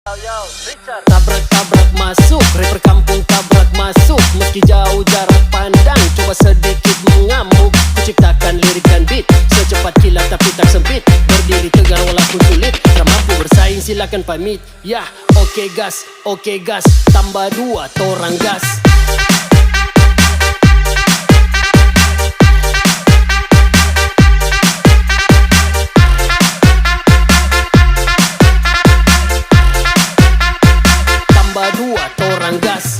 Tabrak-tabrak masuk, rapper kampung tabrak masuk. Meski jauh jarak pandang, coba sedikit mengamuk. Kuciptakan lirik dan beat, secepat kilat tapi tak sempit. Berdiri tegar walaupun sulit, tak mampu bersaing silakan pamit. Yah, oke gas, tambah 2 torang gas. Tambah 2 torang gas.